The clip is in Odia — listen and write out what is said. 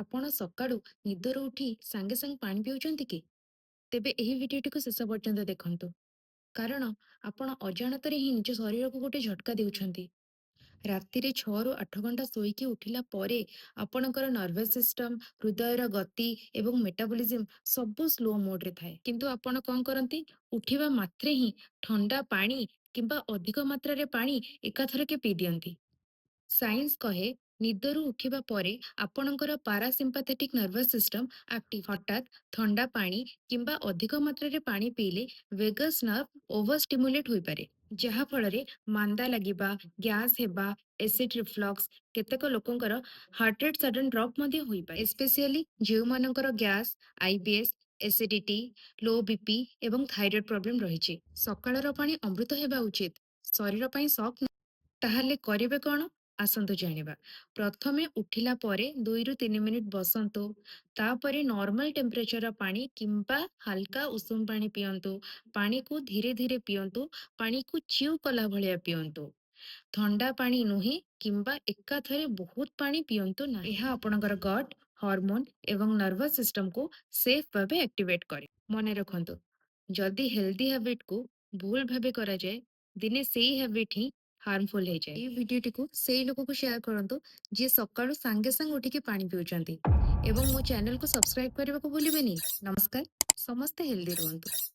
ଆପଣ ସକାଳୁ ନିଦରୁ ଉଠି ସାଙ୍ଗେ ସାଙ୍ଗେ ପାଣି ପିଉଛନ୍ତି କି? ତେବେ ଏହି ଭିଡିଓଟିକୁ ଶେଷ ପର୍ଯ୍ୟନ୍ତ ଦେଖନ୍ତୁ। କାରଣ ଆପଣ ଅଜାଣତରେ ହିଁ ନିଜ ଶରୀରକୁ ଗୋଟେ ଝଟକା ଦେଉଛନ୍ତି। ରାତିରେ 6ରୁ 8 ଘଣ୍ଟା ଶୋଇକି ଉଠିଲା ପରେ ଆପଣଙ୍କର ନର୍ଭସ୍ ସିଷ୍ଟମ, ହୃଦୟର ଗତି ଏବଂ ମେଟାବଲିଜିମ୍ ସବୁ ସ୍ଲୋ ମୋଡରେ ଥାଏ। କିନ୍ତୁ ଆପଣ କଣ କରନ୍ତି? ଉଠିବା ମାତ୍ରେ ହିଁ ଥଣ୍ଡା ପାଣି କିମ୍ବା ଅଧିକ ମାତ୍ରାରେ ପାଣି ଏକାଥରକେ ପିଇ ଦିଅନ୍ତି। ସାଇନ୍ସ କହେ ନିଦରୁ ଉଠିବା ପରେ ଆପଣଙ୍କର ପାରାସିମ୍ପାଥେଟିକ୍ ନର୍ଭସ୍ ସିଷ୍ଟମ ଆକ୍ଟିଭ। ହଠାତ୍ ଥଣ୍ଡା ପାଣି କିମ୍ବା ଅଧିକ ମାତ୍ରାରେ ପାଣି ପିଇଲେ ଭେଗସ୍ ନର୍ଭ ଓଭର ଷ୍ଟିମୁଲେଟ୍ ହୋଇପାରେ, ଯାହା ଫଳରେ ମାନ୍ଦା ଲାଗିବା, ଗ୍ୟାସ୍ ହେବା, ଏସିଡ୍ ରିଫ୍ଲକ୍ସ, କେତେକ ଲୋକଙ୍କର ହାର୍ଟ ରେଟ୍ ସଡନ୍ ଡ୍ରପ୍ ମଧ୍ୟ ହୋଇପାରେ। ଏସ୍ପେସିଆଲି ଯେଉଁମାନଙ୍କର ଗ୍ୟାସ୍, ଆଇବିଏସ୍, ଏସିଡିଟି, ଲୋ ବିପି ଏବଂ ଥାଇରଏଡ୍ ପ୍ରୋବ୍ଲେମ୍ ରହିଛି। ସକାଳର ପାଣି ଅମୃତ ହେବା ଉଚିତ, ଶରୀର ପାଇଁ ସକ୍। ତାହେଲେ କରିବେ କଣ? ଆସନ୍ତୁ ଜାଣିବା। ପ୍ରଥମେ ଉଠିଲା ପରେ 2ରୁ 3 ମିନିଟ୍ ବସନ୍ତୁ। ତାପରେ ନର୍ମାଲ ଟେମ୍ପରେଚର ପାଣି କିମ୍ବା ହାଲକା ଉଷୁମ ପାଣି ପିଅନ୍ତୁ। ପାଣିକୁ ଧୀରେ ଧୀରେ ପିଅନ୍ତୁ। ପାଣିକୁ ଚିଉ କଲା ଭଳିଆ ପିଅନ୍ତୁ। ଥଣ୍ଡା ପାଣି ନୁହେଁ କିମ୍ବା ଏକାଥରେ ବହୁତ ପାଣି ପିଅନ୍ତୁ ନାହିଁ। ଏହା ଆପଣଙ୍କର ଗଟ୍, ହରମୋନ ଏବଂ ନର୍ଭସ୍ ସିଷ୍ଟମକୁ ସେଫ୍ ଭାବେ ଆକ୍ଟିଭେଟ୍ କରେ। ମନେ ରଖନ୍ତୁ, ଯଦି ହେଲ୍ଦି ହ୍ୟାବିଟକୁ ଭୁଲ ଭାବେ କରାଯାଏ, ଦିନେ ସେଇ ହ୍ୟାବିଟ୍ ହିଁ ହାର୍ମଫୁଲ ହେଇଯାଏ। ଏହି ଭିଡିଓଟିକୁ ସେଇ ଲୋକକୁ ସେୟାର କରନ୍ତୁ ଯିଏ ସକାଳୁ ସାଙ୍ଗେ ସାଙ୍ଗେ ଉଠିକି ପାଣି ପିଉଛନ୍ତି। ଏବଂ ମୋ ଚ୍ୟାନେଲକୁ ସବସ୍କ୍ରାଇବ କରିବାକୁ ଭୁଲିବେନି। ନମସ୍କାର, ସମସ୍ତେ ହେଲ୍ଦି ରୁହନ୍ତୁ।